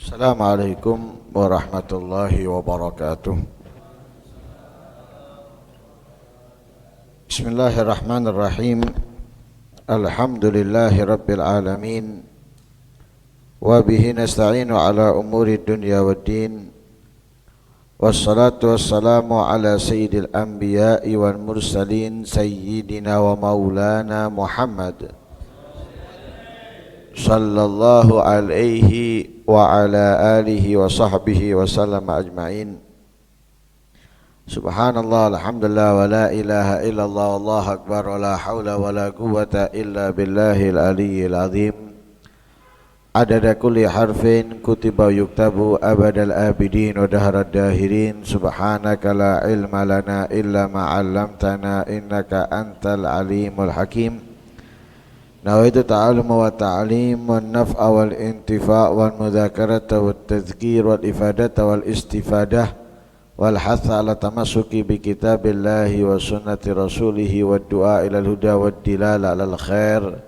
Assalamualaikum warahmatullahi wabarakatuh. Bismillahirrahmanirrahim. Alhamdulillahi rabbil alamin. Wa bihi nasta'inu ala umuri dunya waddin. Wassalatu wassalamu ala sayyidil anbiya'i wal mursalin sayyidina wa maulana Muhammad sallallahu alaihi wa ala alihi wa sahbihi wa sallam ajma'in. Subhanallah, alhamdulillah, wa la ilaha illallah, wallahu akbar, wa la hawla wa la quwwata illa billahil aliyyil azim. Adada kulli harfin kutiba yuktabu abadal abidin wa dahrad dahirin. Subhanaka la ilma lana illa ma 'allamtana innaka antal alimul hakim. Nawaitu ta'alluma wa ta'lim wa naf'a wal intifa' wal mudzakarata wat tadhkir wal ifadata wal istifadah wal hatha ala tamassuki bi kitabillahi wa sunnati rasulihi wad du'a ila al huda wad dilala ala al khair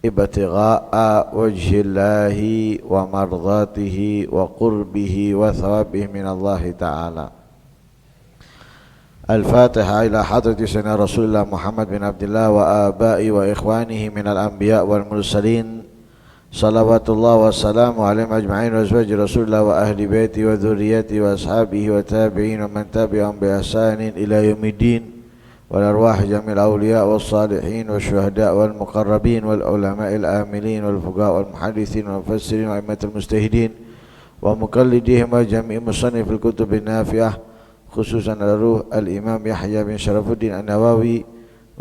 ibtigha'a wajhillahi wa mardatihi wa qurbihi wa thawabihi min Allah ta'ala. Al-Fatihah ila hadrati sayyidina Rasulullah Muhammad bin Abdullah wa abai wa ikhwanihi minal anbiya wal mursalin. Salawatullah wa salamu alaihim ajma'in wa azwaji Rasulullah wa ahli baiti wa dhurriyyati wa ashabihi wa tabi'in wa man tabi'ahum bi ihsanin ila yaumiddin. Wal arwah jamil awliya was salihin wa syuhada wal muqarrabin wal ulama'il amilin wal fuqaha wal muhaddithin wal mufassirin wa a'immatul mujtahidin wa muqallidihim wa jami'i musannifil kutubin nafi'ah, khususan al-ruh al-imam Yahya bin Sharafuddin an-Nawawi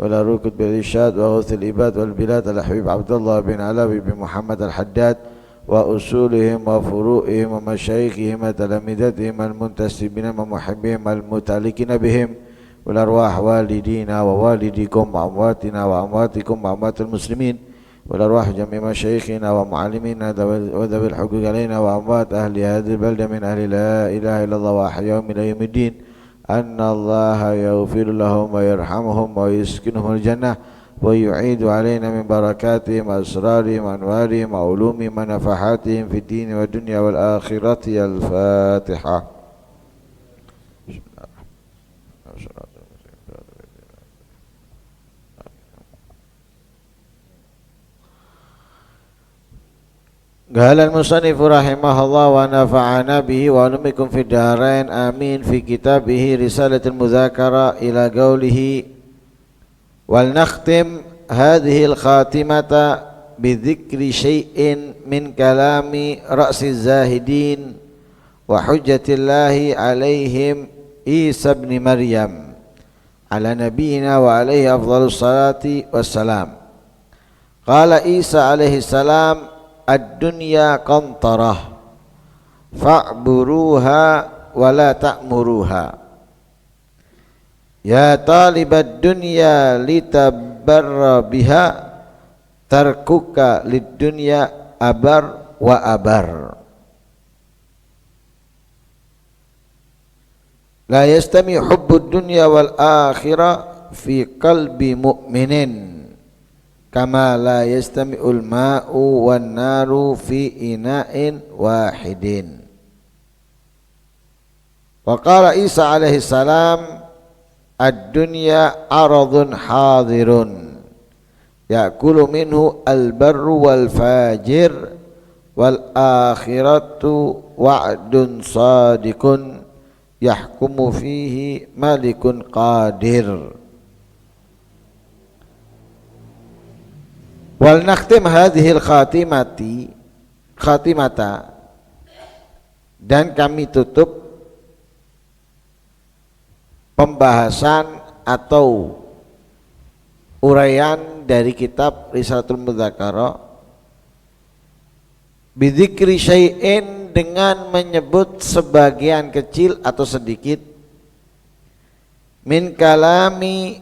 wal ruh bil irsyad wa ghuthil ibad wal bilad al-habib Abdullah bin Alawi bin Muhammad al-Haddad wa usulihim wa furu'ihim wa masyayikhihim wa talamidatihim al-muntasibina wa muhibbihim al-mutalikin bihim wal arwah walidina wa walidikum wa amwatina wa amwatikum wa amwatul muslimin wal arwah jami' masyayikhina wa muallimina wa dhawil huquq alaina wa amwat ahli hadhihi balda min ahli la ilaha illallah wa ahyahum ila yaumiddin. Anna Allah yaghfir lahum wa yarhamuhum wa yuskinhum al-jannah wa yu'idu alaina min barakatihim asrarihim anwarihim wa ulumihim wa nafahatihim fid din wa dunya wal akhirati. Al-Fatihah. Qala al-musannif rahimahullah wa nafa'ana bihi wa alumikum fid darain amin fi kitabihi risalatul mudzakara ila qawlihi wal nakhtim hadhihi al-khatimata bi dhikri syai'in min kalami ra'siz zahidin wa hujjatillahi alaihim Isa ibn Maryam ala nabiyyina wa alaihi afdhalus salati wassalam. Qala Isa alaihi salam, ad-dunya qantarah fa'buruha wa la ta'muruha ya talibad dunya litabarra biha tarkuka lid-dunya abar wa abar. La yastami hubbud dunya wal akhirah fi qalbi mu'minin kama la yastami'ul ma'u wan naru fi ina'in wahidin. Wa qala Isa alaihi salam, ad-dunya aradun hadirun ya'kulu minhu al-barru wal fajir wal akhiratu wa'dun sadiqun yahkumu fihi malikun qadir. Wal nakhtim hadhil khatimata, dan kami tutup pembahasan atau uraian dari kitab Risalatul Mudzakarah bidzikri syai'in, dengan menyebut sebagian kecil atau sedikit min kalami,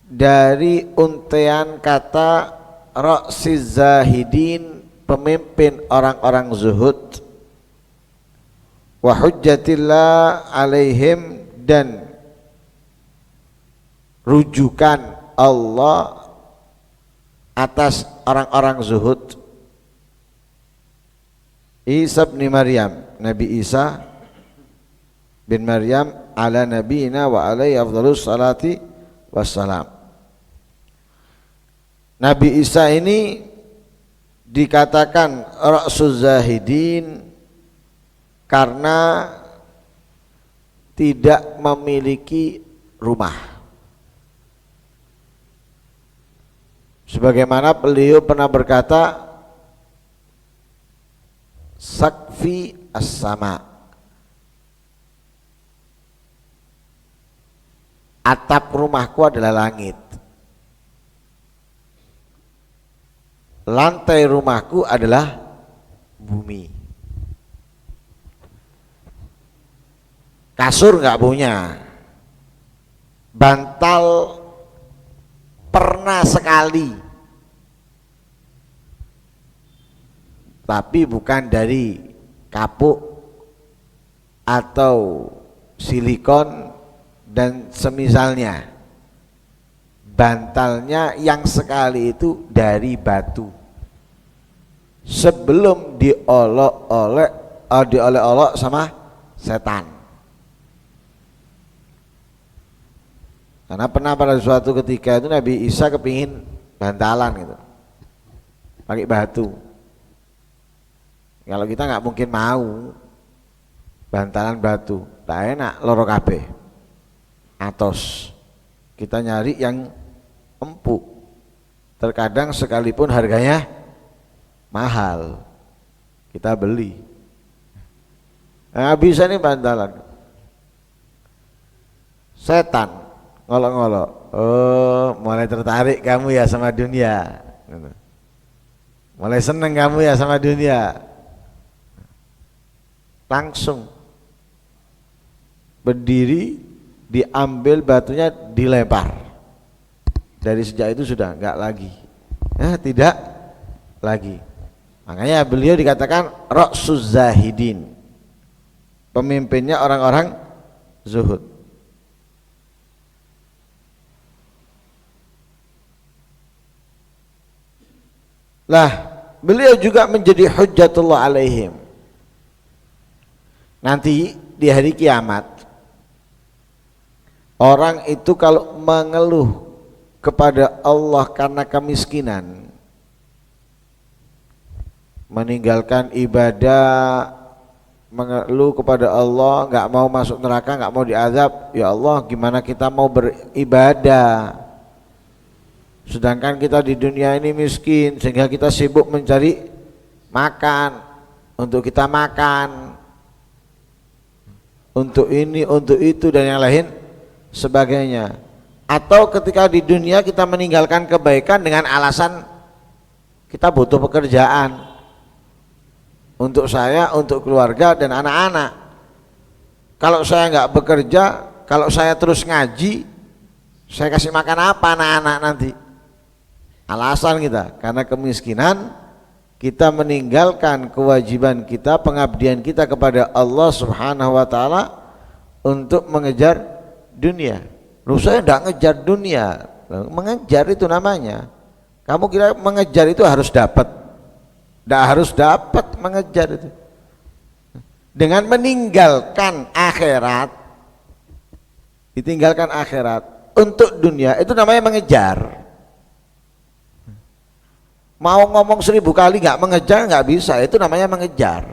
dari untean kata Ra'siz Zahidin, pemimpin orang-orang zuhud, wa hujjatillah alaihim, dan rujukan Allah atas orang-orang zuhud, Isa bin Maryam, Nabi Isa bin Maryam ala nabiyina wa alaihi afdhalus salati wassalam. Nabi Isa ini dikatakan ra'suz zahidin karena tidak memiliki rumah. Sebagaimana beliau pernah berkata, sakfi as-sama, atap rumahku adalah langit, lantai rumahku adalah bumi. Kasur nggak punya, bantal pernah sekali, tapi bukan dari kapuk atau silikon dan semisalnya. Bantalnya yang sekali itu dari batu, sebelum diolok-olok sama setan. Karena pernah pada suatu ketika itu Nabi Isa kepingin bantalan gitu, pakai batu. Kalau kita nggak mungkin mau bantalan batu, tak enak, loro kabeh. Atos kita nyari yang empuk, terkadang sekalipun harganya mahal kita beli. Nah, bisa nih bantalan. Setan ngolok-ngolok, oh mulai tertarik kamu ya sama dunia, mulai seneng kamu ya sama dunia. Langsung berdiri, diambil batunya, dilempar. Dari sejak itu sudah enggak lagi, tidak lagi. Makanya beliau dikatakan ra'suz zahidin, pemimpinnya orang-orang zuhud. Lah, beliau juga menjadi hujjatullah alaihim. Nanti di hari kiamat, orang itu kalau mengeluh kepada Allah karena kemiskinan, meninggalkan ibadah, mengeluh kepada Allah, nggak mau masuk neraka, nggak mau diazab, ya Allah gimana kita mau beribadah sedangkan kita di dunia ini miskin, sehingga kita sibuk mencari makan, untuk kita makan, untuk ini, untuk itu dan yang lain sebagainya. Atau ketika di dunia kita meninggalkan kebaikan dengan alasan kita butuh pekerjaan untuk saya, untuk keluarga dan anak-anak. Kalau saya nggak bekerja, kalau saya terus ngaji, saya kasih makan apa anak-anak nanti? Alasan kita karena kemiskinan, kita meninggalkan kewajiban kita, pengabdian kita kepada Allah Subhanahu wa taala untuk mengejar dunia. Loh, saya enggak ngejar dunia. Mengejar itu namanya, kamu kira mengejar itu harus dapat? Enggak harus dapat mengejar itu. Dengan meninggalkan akhirat, ditinggalkan akhirat untuk dunia, itu namanya mengejar. Mau ngomong 1000 kali nggak mengejar nggak bisa, itu namanya mengejar.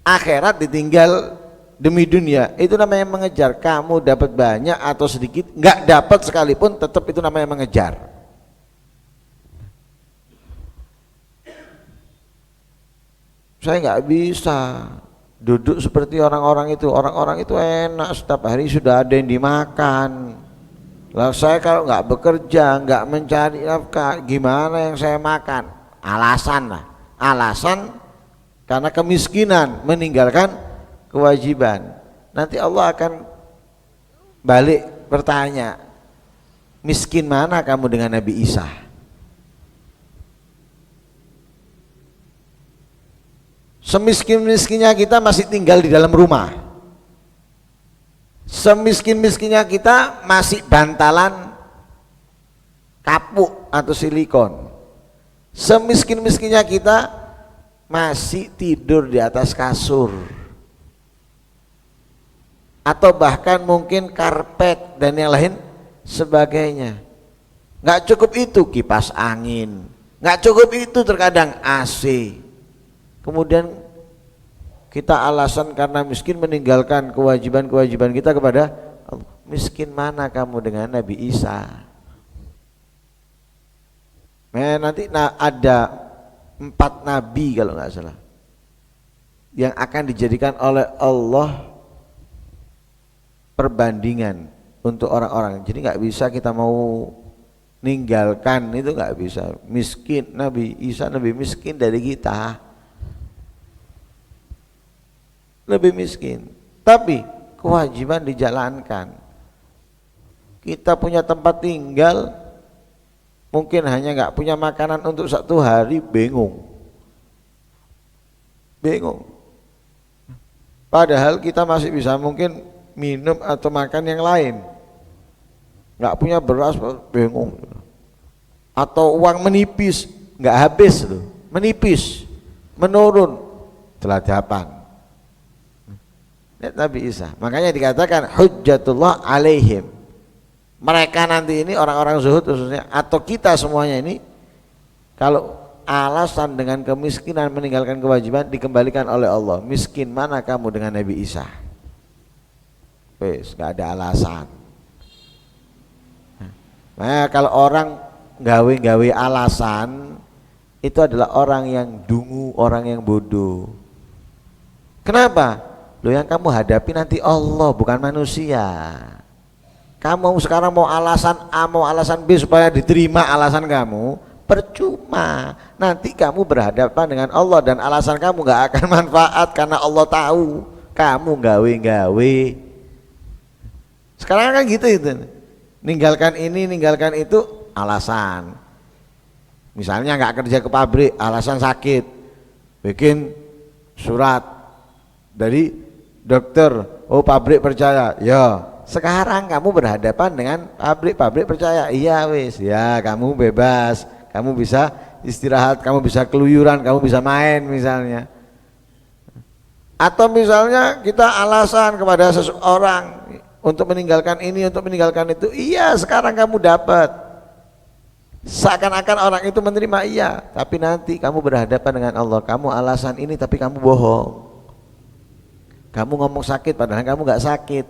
Akhirat ditinggal demi dunia, itu namanya mengejar. Kamu dapat banyak atau sedikit, nggak dapat sekalipun, tetap itu namanya mengejar. Saya nggak bisa duduk seperti orang-orang itu. Orang-orang itu enak, setiap hari sudah ada yang dimakan. Lah saya kalau nggak bekerja, nggak mencari nafkah, gimana yang saya makan? Alasan lah, alasan karena kemiskinan, meninggalkan kewajiban. Nanti Allah akan balik bertanya, miskin mana kamu dengan Nabi Isa? Semiskin-miskinnya kita masih tinggal di dalam rumah. Semiskin-miskinnya kita masih bantalan kapuk atau silikon. Semiskin-miskinnya kita masih tidur di atas kasur atau bahkan mungkin karpet dan yang lain sebagainya. Nggak cukup itu kipas angin, nggak cukup itu terkadang AC. Kemudian kita alasan karena miskin meninggalkan kewajiban-kewajiban kita kepada Allah. Miskin mana kamu dengan Nabi Isa? Nanti ada 4 nabi kalau nggak salah yang akan dijadikan oleh Allah perbandingan untuk orang-orang. Jadi nggak bisa kita mau ninggalkan, itu nggak bisa. Miskin Nabi Isa lebih miskin dari kita, lebih miskin, tapi kewajiban dijalankan. Kita punya tempat tinggal, mungkin hanya nggak punya makanan untuk 1 hari, bingung. Padahal kita masih bisa mungkin minum atau makan yang lain. Nggak punya beras, bingung. Atau uang menipis, nggak habis loh, menipis, menurun, teladapan. Lihat Nabi Isa, makanya dikatakan hujjatullah alaihim. Mereka nanti ini orang-orang zuhud khususnya, atau kita semuanya ini, kalau alasan dengan kemiskinan meninggalkan kewajiban dikembalikan oleh Allah. Miskin mana kamu dengan Nabi Isa? Wes, nggak ada alasan. Nah, kalau orang gawe-gawe alasan, itu adalah orang yang dungu, orang yang bodoh. Kenapa? Loh, yang kamu hadapi nanti Allah, bukan manusia. Kamu sekarang mau alasan A, mau alasan B supaya diterima alasan kamu, percuma. Nanti kamu berhadapan dengan Allah dan alasan kamu nggak akan manfaat karena Allah tahu kamu gawe-gawe. Sekarang kan gitu itu. Ninggalkan ini, ninggalkan itu alasan. Misalnya nggak kerja ke pabrik, alasan sakit. Bikin surat dari dokter, oh pabrik percaya, ya. Sekarang kamu berhadapan dengan pabrik percaya, iya wis, ya kamu bebas, kamu bisa istirahat, kamu bisa keluyuran, kamu bisa main misalnya. Atau misalnya kita alasan kepada seseorang untuk meninggalkan ini, untuk meninggalkan itu, iya sekarang kamu dapat. Seakan-akan orang itu menerima, iya, tapi nanti kamu berhadapan dengan Allah, kamu alasan ini tapi kamu bohong. Kamu ngomong sakit padahal kamu nggak sakit.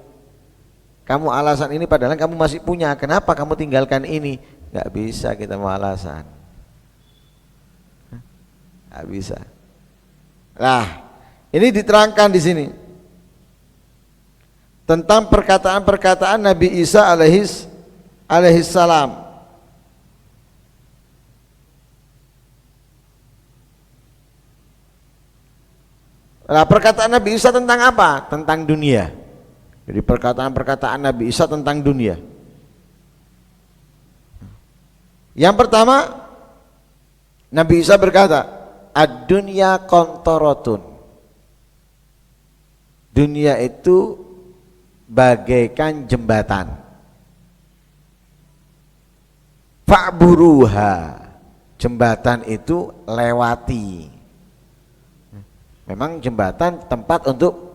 Kamu alasan ini padahal kamu masih punya. Kenapa kamu tinggalkan ini? Nggak bisa kita mau alasan. Nggak bisa. Nah, ini diterangkan di sini tentang perkataan-perkataan Nabi Isa alaihi salam. Nah, perkataan Nabi Isa tentang apa? Tentang dunia. Jadi perkataan-perkataan Nabi Isa tentang dunia. Yang pertama, Nabi Isa berkata, ad-dunya kontorotun. Dunia itu bagaikan jembatan. Fa'buruha. Jembatan itu lewati. Memang jembatan tempat untuk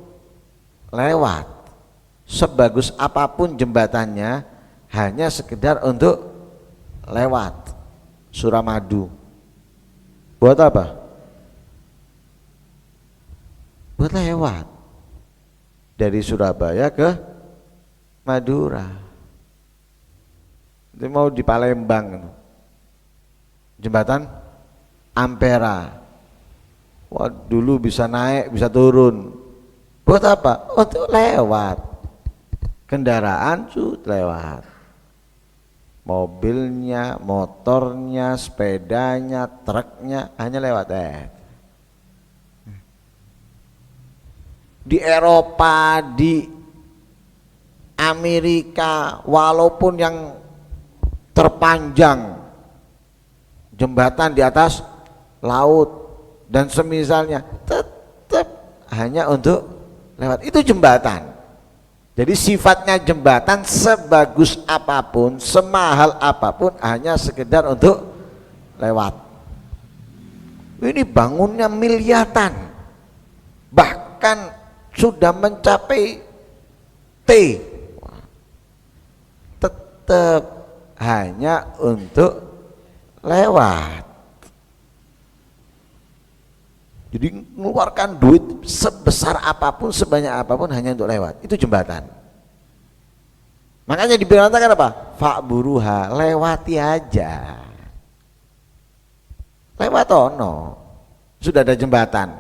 lewat. Sebagus apapun jembatannya, hanya sekedar untuk lewat. Suramadu buat apa? Buat lewat dari Surabaya ke Madura. Itu mau di Palembang, jembatan Ampera. Wah, dulu bisa naik bisa turun. Buat apa? Untuk lewat. Kendaraan lewat, mobilnya, motornya, sepedanya, truknya hanya lewat. Di Eropa, di Amerika, walaupun yang terpanjang jembatan di atas laut dan semisalnya, tetap hanya untuk lewat. Itu jembatan. Jadi sifatnya jembatan sebagus apapun, semahal apapun, hanya sekedar untuk lewat. Ini bangunnya miliaran, bahkan sudah mencapai T, tetap hanya untuk lewat. Jadi mengeluarkan duit sebesar apapun, sebanyak apapun hanya untuk lewat. Itu jembatan. Makanya diberitakan apa? Fa'buruha, lewati aja. Lewat ono. Sudah ada jembatan.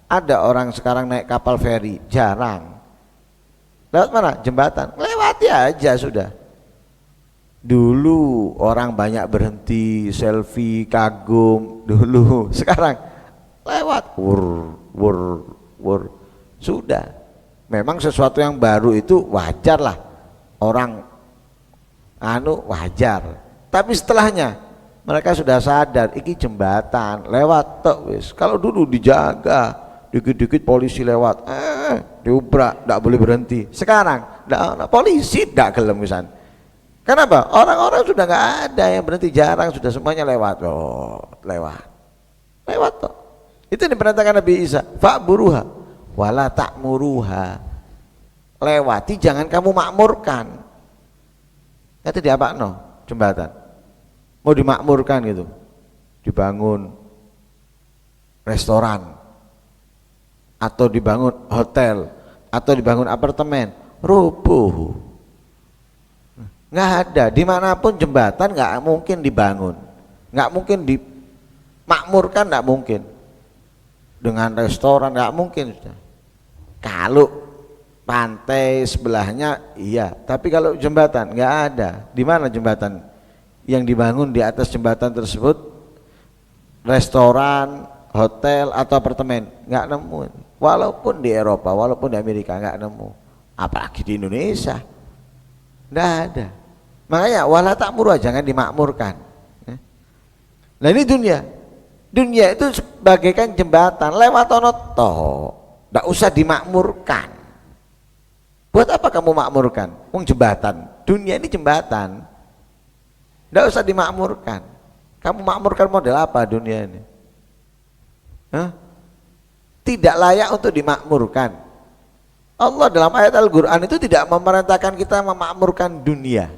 Ada orang sekarang naik kapal feri, jarang. Lewat mana? Jembatan. Lewati aja sudah. Dulu orang banyak berhenti, selfie, kagum dulu. Sekarang lewat wur sudah. Memang sesuatu yang baru itu wajar lah, orang wajar, tapi setelahnya mereka sudah sadar iki jembatan, lewat tok wis. Kalau dulu dijaga, dikit-dikit polisi lewat diubrak, tidak boleh berhenti. Sekarang polisi tidak gelem wisan. Kenapa? Orang-orang sudah nggak ada yang berhenti, jarang, sudah semuanya lewat. Lewat tok. Itu diperintahkan Nabi Isa, fa'buruha wala ta'muruha. Lewati, jangan kamu makmurkan. Itu diapakno jembatan. Mau dimakmurkan gitu. Dibangun restoran atau dibangun hotel atau dibangun apartemen, rubuh. Nggak ada, dimanapun jembatan nggak mungkin dibangun, nggak mungkin dimakmurkan, nggak mungkin. Dengan restoran nggak mungkin. Kalau pantai sebelahnya iya, tapi kalau jembatan nggak ada. Di mana jembatan yang dibangun di atas jembatan tersebut? Restoran, hotel atau apartemen? Nggak nemu. Walaupun di Eropa, walaupun di Amerika nggak nemu. Apalagi di Indonesia, nggak ada. Makanya wala ta'muru, jangan dimakmurkan. Nah ini dunia. Dunia itu bagaikan jembatan, lewat ono toh, tidak usah dimakmurkan. Buat apa kamu makmurkan? Jembatan, dunia ini jembatan, tidak usah dimakmurkan. Kamu makmurkan model apa dunia ini? Tidak layak untuk dimakmurkan. Allah dalam ayat Al-Quran itu tidak memerintahkan kita memakmurkan dunia,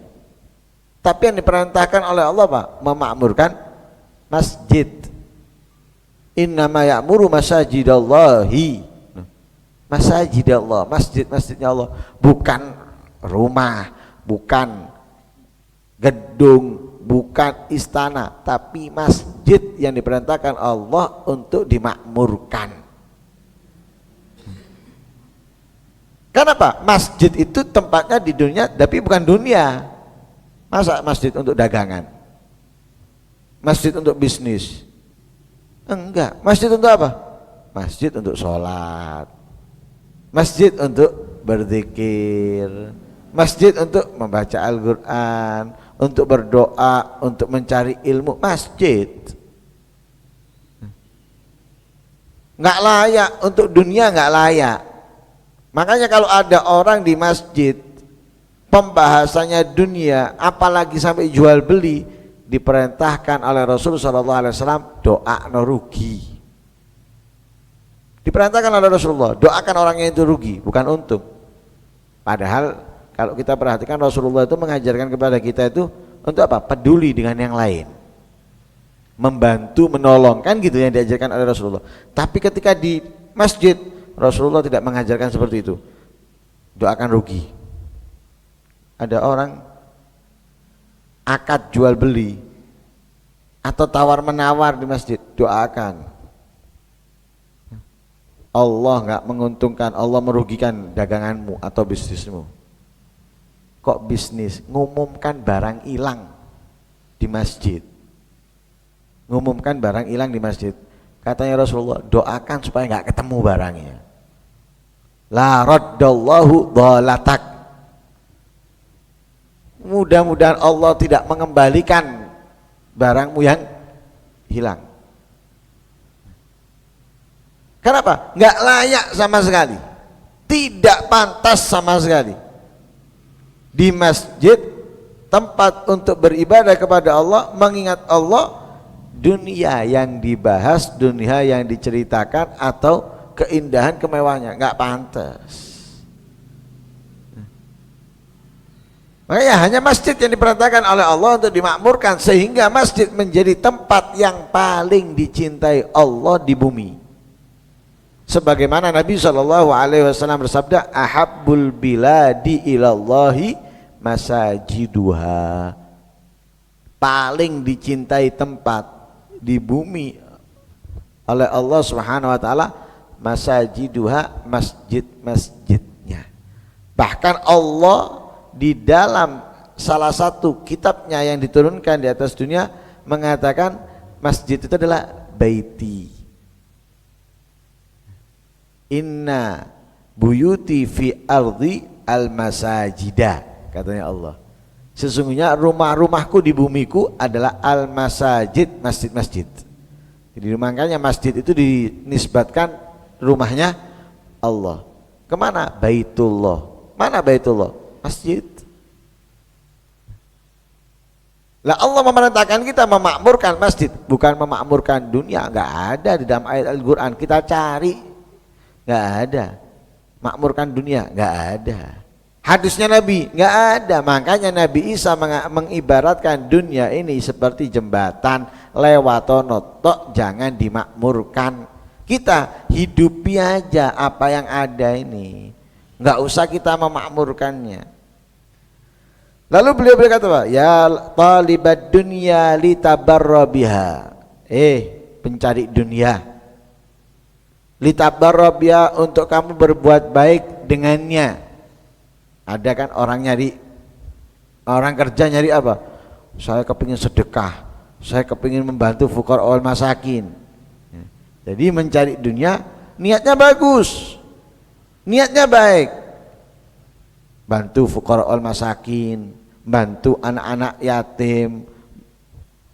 tapi yang diperintahkan oleh Allah Pak, memakmurkan masjid. Innama ya'muru masajidallahi, masajidallah, masjid-masjidnya Allah, bukan rumah, bukan gedung, bukan istana, tapi masjid yang diperintahkan Allah untuk dimakmurkan. Kenapa? Masjid itu tempatnya di dunia, tapi bukan dunia. Masa masjid untuk dagangan? Masjid untuk bisnis? Enggak. Masjid untuk apa? Masjid untuk sholat, masjid untuk berzikir, masjid untuk membaca Al-Quran, untuk berdoa, untuk mencari ilmu. Masjid nggak layak untuk dunia, nggak layak. Makanya kalau ada orang di masjid pembahasannya dunia, apalagi sampai jual beli, diperintahkan oleh Rasulullah SAW, doa no rugi. Diperintahkan oleh Rasulullah, doakan orangnya itu rugi, bukan untung. Padahal kalau kita perhatikan Rasulullah itu mengajarkan kepada kita itu untuk apa? Peduli dengan yang lain, membantu, menolong, kan gitu yang diajarkan oleh Rasulullah. Tapi ketika di masjid, Rasulullah tidak mengajarkan seperti itu. Doakan rugi. Ada orang akad jual beli atau tawar menawar di masjid, doakan Allah nggak menguntungkan, Allah merugikan daganganmu atau bisnismu. Kok bisnis? Ngumumkan barang hilang di masjid, ngumumkan barang hilang di masjid. Katanya Rasulullah, doakan supaya nggak ketemu barangnya. La raddallahu dhalatak, mudah-mudahan Allah tidak mengembalikan barangmu yang hilang. Kenapa? Nggak layak sama sekali, tidak pantas sama sekali. Di masjid, tempat untuk beribadah kepada Allah, mengingat Allah, dunia yang dibahas, dunia yang diceritakan, atau keindahan kemewahannya. Nggak pantas. Makanya hanya masjid yang diperintahkan oleh Allah untuk dimakmurkan, sehingga masjid menjadi tempat yang paling dicintai Allah di bumi. Sebagaimana Nabi SAW bersabda, ahabbul biladi ilallahi masajiduha. Paling dicintai tempat di bumi oleh Allah Subhanahu wa taala masajiduha, masjid-masjidnya. Bahkan Allah di dalam salah satu kitabnya yang diturunkan di atas dunia mengatakan masjid itu adalah baiti. Inna buyuti fi ardi al-masajida, katanya Allah. Sesungguhnya rumah-rumahku di bumiku adalah al-masajid, masjid-masjid. Jadi makanya masjid itu dinisbatkan rumahnya Allah. Kemana? Baitullah. Mana Baitullah? Masjid. Lah Allah memerintahkan kita memakmurkan masjid, bukan memakmurkan dunia. Enggak ada di dalam ayat Al-Quran. Kita cari, enggak ada. Makmurkan dunia, enggak ada. Hadisnya Nabi, enggak ada. Makanya Nabi Isa mengibaratkan dunia ini seperti jembatan lewatono, tok jangan dimakmurkan. Kita hidupi aja apa yang ada ini, enggak usah kita memakmurkannya. Lalu beliau berkata, ya talibad dunya litabarra biha. Pencari dunia, litabarra biha, untuk kamu berbuat baik dengannya. Ada kan orang kerja nyari apa? Saya kepingin sedekah, saya kepingin membantu fuqara wal masakin. Jadi mencari dunia niatnya bagus, niatnya baik, bantu fuqara wal masakin, bantu anak-anak yatim,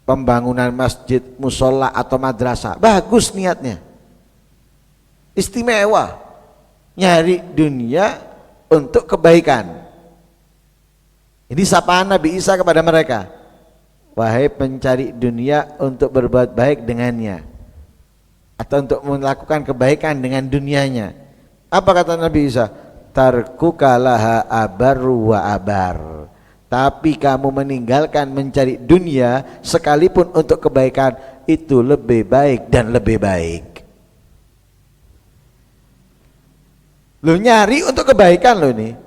pembangunan masjid, musola atau madrasah, bagus niatnya, istimewa. Nyari dunia untuk kebaikan. Ini sapaan Nabi Isa kepada mereka, wahai pencari dunia untuk berbuat baik dengannya, atau untuk melakukan kebaikan dengan dunianya. Apa kata Nabi Isa? Tarkuka laha abaru wa abar. Tapi kamu meninggalkan mencari dunia sekalipun untuk kebaikan, itu lebih baik dan lebih baik. Lo nyari untuk kebaikan lo ini,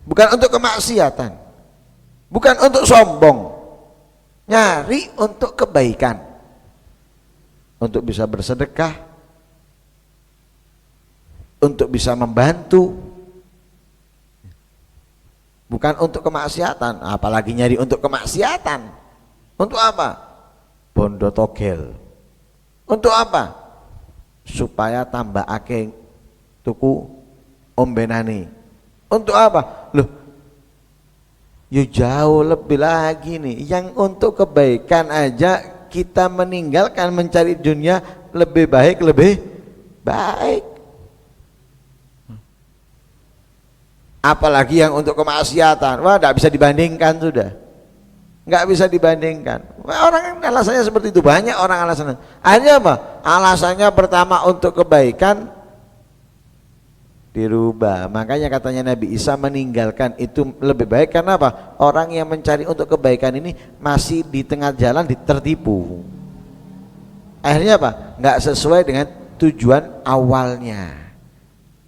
bukan untuk kemaksiatan, bukan untuk sombong. Nyari untuk kebaikan, untuk bisa bersedekah, untuk bisa membantu, bukan untuk kemaksiatan. Apalagi nyari untuk kemaksiatan. Untuk apa? Bondo togel. Untuk apa? Supaya tambah akeh tuku ombenani. Untuk apa? Loh, ya jauh lebih lagi nih. Yang untuk kebaikan aja kita meninggalkan mencari dunia, lebih baik, lebih baik. Apalagi yang untuk kemaksiatan, wah tidak bisa dibandingkan sudah, nggak bisa dibandingkan. Orang alasannya seperti itu, banyak orang alasannya. Hanya apa? Alasannya pertama untuk kebaikan dirubah. Makanya katanya Nabi Isa meninggalkan itu lebih baik. Karena apa? Orang yang mencari untuk kebaikan ini masih di tengah jalan tertipu. Akhirnya apa? Nggak sesuai dengan tujuan awalnya.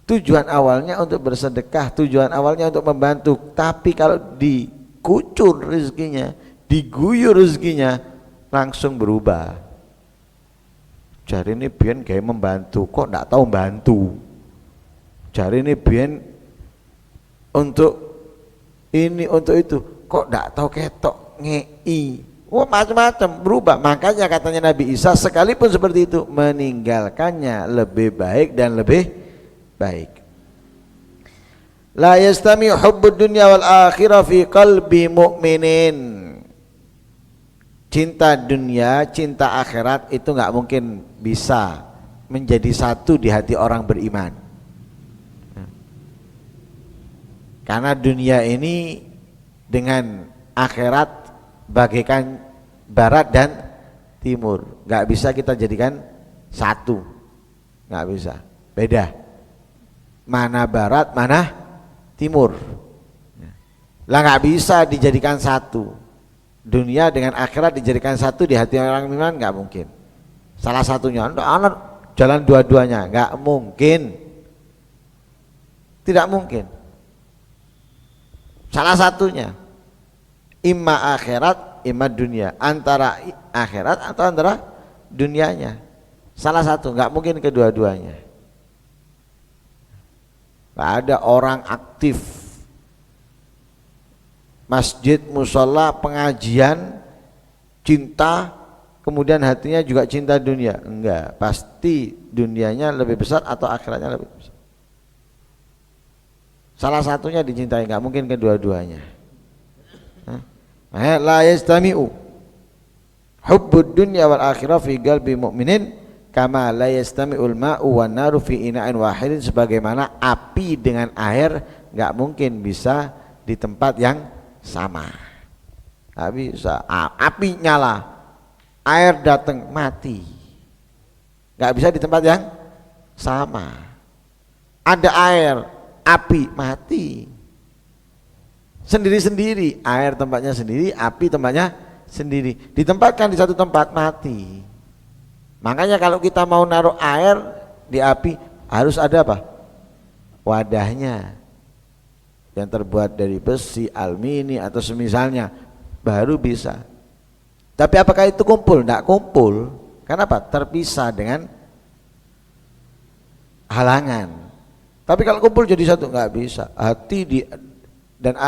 Tujuan awalnya untuk bersedekah, tujuan awalnya untuk membantu, tapi kalau dikucur rezekinya, diguyur rezekinya, langsung berubah. Jari ini biyen kayak membantu, kok enggak tahu membantu. Jari ini biyen untuk ini, untuk itu, kok enggak tahu ketok ngei. Wah, macam-macam berubah. Makanya katanya Nabi Isa, sekalipun seperti itu, meninggalkannya lebih baik dan lebih baik. La yastami hubbud dunya wal akhirah fi qalbi mu'minin. Cinta dunia, cinta akhirat itu enggak mungkin bisa menjadi satu di hati orang beriman. Karena dunia ini dengan akhirat bagaikan barat dan timur. Nggak bisa kita jadikan satu, nggak bisa, beda. Mana barat, mana timur. Lah nggak bisa dijadikan satu. Dunia dengan akhirat dijadikan satu di hati orang iman nggak mungkin. Salah satunya, anak jalan dua-duanya nggak mungkin, tidak mungkin. Salah satunya, imma akhirat, imma dunia, antara akhirat atau antara dunianya. Salah satu, nggak mungkin kedua-duanya. Nggak ada orang aktif masjid, musola, pengajian, cinta, kemudian hatinya juga cinta dunia. Enggak, pasti dunianya lebih besar atau akhiratnya lebih besar. Salah satunya dicintai, nggak mungkin kedua-duanya. La yastami'u hubbud dunya wal akhirah fi qalbi mu'minin kama la yastami'ul ma'u wan naru fi ina'in wahidin, sebagaimana api dengan air nggak mungkin bisa di tempat yang sama. Nggak bisa. Api nyala, air datang, mati. Nggak bisa di tempat yang sama. Ada air, api, mati. Sendiri-sendiri, air tempatnya sendiri, api tempatnya sendiri. Ditempatkan di satu tempat, mati. Makanya kalau kita mau naruh air di api harus ada apa? Wadahnya yang terbuat dari besi, alumini atau semisalnya, baru bisa. Tapi apakah itu kumpul? Tidak kumpul. Kenapa? Terpisah dengan halangan. Tapi kalau kumpul jadi satu, nggak bisa. Hati dan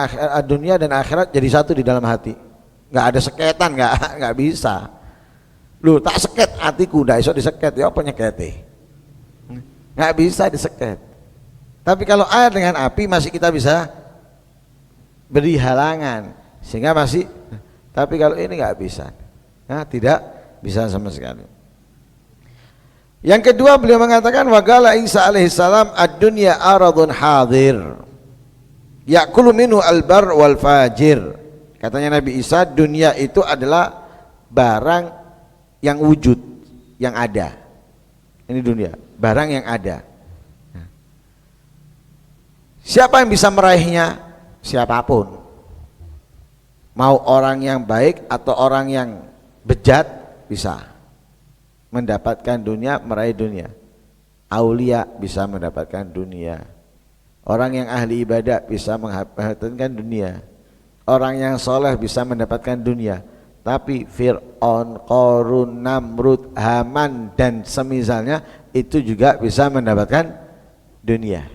dunia dan akhirat jadi satu di dalam hati. Nggak ada seketan, nggak bisa. Lu tak seket hatiku, nggak iso diseket, ya apa nyekete? Nggak bisa diseket. Tapi kalau air dengan api masih kita bisa beri halangan, sehingga masih. Tapi kalau ini nggak bisa, nah, tidak bisa sama sekali. Yang kedua beliau mengatakan waqala Isa alaihissalam ad-dunya aradun hadir ya'kulu minhu al-bar wal fajir. Katanya Nabi Isa, dunia itu adalah barang yang wujud, yang ada. Ini dunia, barang yang ada. Siapa yang bisa meraihnya? Siapapun. Mau orang yang baik atau orang yang bejat bisa mendapatkan dunia, meraih dunia. Aulia bisa mendapatkan dunia. Orang yang ahli ibadah bisa mendapatkan dunia. Orang yang soleh bisa mendapatkan dunia. Tapi Fir'aun, Qarun, Namrud, Haman dan semisalnya itu juga bisa mendapatkan dunia.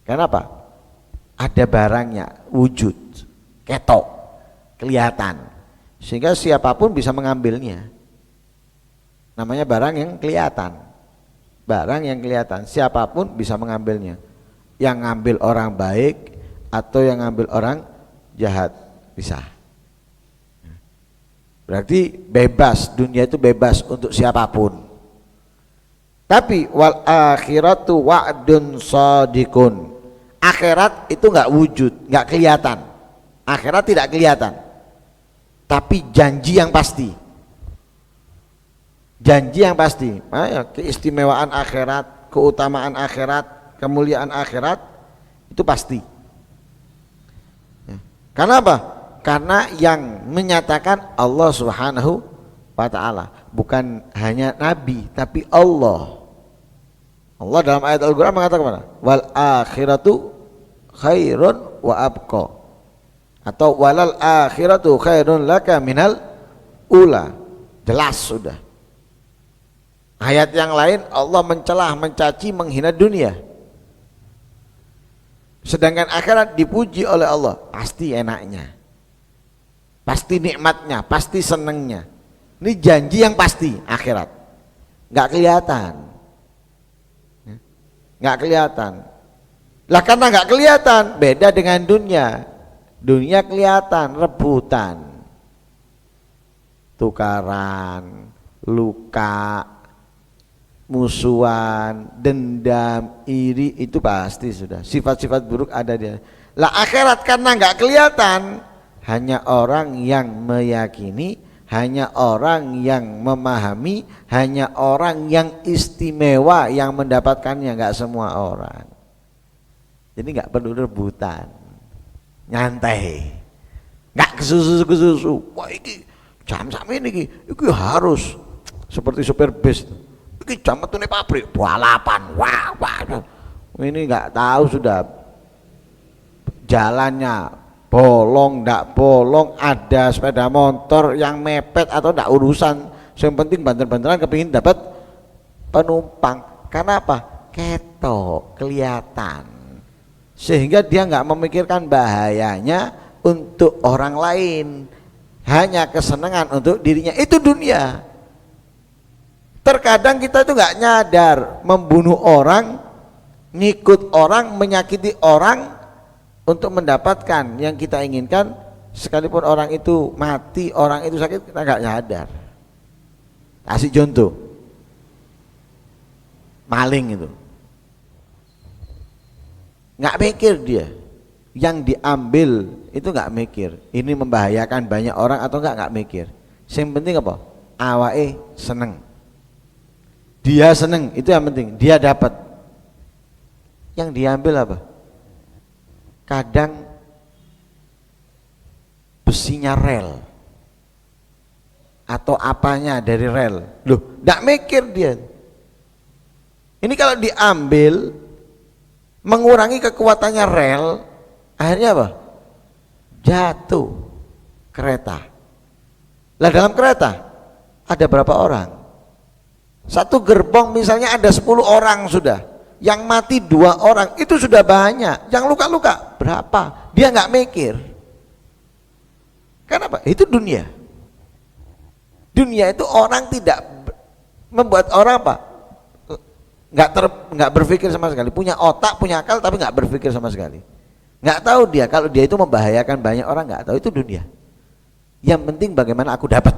Kenapa? Ada barangnya, wujud, ketok, kelihatan, sehingga siapapun bisa mengambilnya. Namanya barang yang kelihatan. Barang yang kelihatan, siapapun bisa mengambilnya. Yang ngambil orang baik atau yang ngambil orang jahat bisa. Berarti bebas, dunia itu bebas untuk siapapun. Tapi wal akhiratu wa'dun shadiqun. Akhirat itu enggak wujud, enggak kelihatan. Akhirat tidak kelihatan. Tapi janji yang pasti. Janji yang pasti. Keistimewaan akhirat, keutamaan akhirat, kemuliaan akhirat itu pasti. Karena apa? Karena yang menyatakan Allah Subhanahu wa ta'ala, bukan hanya Nabi tapi Allah. Allah dalam ayat Al-Quran mengatakan mana? Wal akhiratu khairun wa abqa, atau walal akhiratu khairun laka minal ula. Jelas sudah. Ayat yang lain Allah mencelah, mencaci, menghina dunia. Sedangkan akhirat dipuji oleh Allah, pasti enaknya, pasti nikmatnya, pasti senengnya. Ini janji yang pasti akhirat. Nggak kelihatan, nggak kelihatan. Lah karena nggak kelihatan, beda dengan dunia. Dunia kelihatan, rebutan, tukaran, luka, musuhan, dendam, iri, itu pasti sudah. Sifat-sifat buruk ada dia. Lah akhirat karena nggak kelihatan, hanya orang yang meyakini hanya orang yang memahami, hanya orang yang istimewa yang mendapatkannya, nggak semua orang. Jadi nggak perlu rebutan, nyantai, nggak kesusu. Wah ini jam sama ini harus seperti supir bis. Ini jam itu nih pabrik balapan, wah. Ini nggak tahu sudah jalannya bolong, ndak bolong, ada sepeda motor yang mepet atau ndak urusan. Yang penting banter-banteran kepingin dapat penumpang. Karena apa? Ketok, kelihatan. Sehingga dia nggak memikirkan bahayanya untuk orang lain, hanya kesenangan untuk dirinya. Itu dunia. Terkadang kita itu nggak nyadar membunuh orang, ngikut orang, menyakiti orang untuk mendapatkan yang kita inginkan, sekalipun orang itu mati, orang itu sakit, kita nggak nyadar. Kasih contoh, maling itu, nggak mikir dia, yang diambil itu nggak mikir, ini membahayakan banyak orang atau nggak mikir. Yang penting apa? Awake seneng, dia seneng, itu yang penting, dia dapat. Yang diambil apa? Kadang besinya rel atau apanya dari rel, loh, nggak mikir dia. Ini kalau diambil mengurangi kekuatannya rel, akhirnya apa? Jatuh kereta. Lah dalam kereta ada berapa orang? Satu gerbong misalnya ada 10 orang sudah. Yang mati 2 orang itu sudah banyak. Yang luka-luka berapa? Dia nggak mikir. Kenapa? Itu dunia. Dunia itu orang tidak membuat orang apa? Nggak berpikir sama sekali. Punya otak, punya akal, tapi nggak berpikir sama sekali. Nggak tahu dia kalau dia itu membahayakan banyak orang, nggak tahu. Itu dunia. Yang penting bagaimana aku dapat.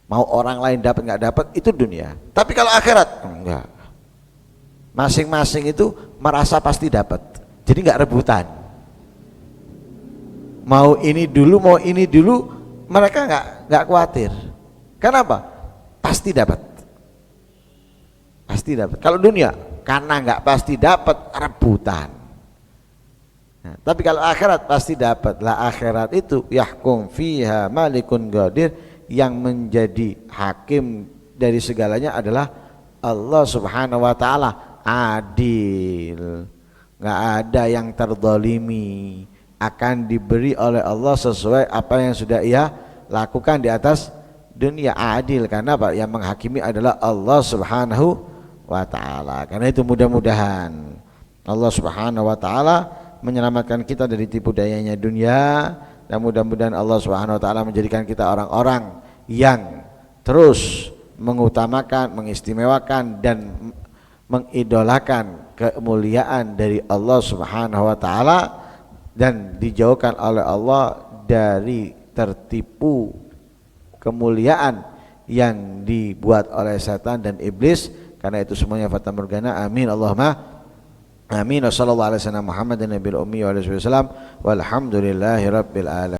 Mau orang lain dapat nggak dapat, itu dunia. Tapi kalau akhirat enggak. Masing-masing itu merasa pasti dapat, jadi nggak rebutan. Mau ini dulu, mereka nggak khawatir. Kenapa? Pasti dapat, pasti dapat. Kalau dunia, karena nggak pasti dapat, rebutan. Nah, tapi kalau akhirat pasti dapat. Lah akhirat itu yahkum fiha malikun qadir, yang menjadi hakim dari segalanya adalah Allah Subhanahu wa taala. Adil, nggak ada yang terzalimi, akan diberi oleh Allah sesuai apa yang sudah ia lakukan di atas dunia. Adil karena apa? Yang menghakimi adalah Allah Subhanahu wa taala. Karena itu mudah-mudahan Allah Subhanahu wa taala menyelamatkan kita dari tipu dayanya dunia, dan mudah-mudahan Allah Subhanahu wa taala menjadikan kita orang-orang yang terus mengutamakan, mengistimewakan dan mengidolakan kemuliaan dari Allah Subhanahu wa taala, dan dijauhkan oleh Allah dari tertipu kemuliaan yang dibuat oleh setan dan iblis. Karena itu semuanya fata morgana. Amin Allahumma amin. Wassallallahu alaihi wasallam Muhammadin nabiyil ummi wa alihi wasallam walhamdulillahi rabbil alamin.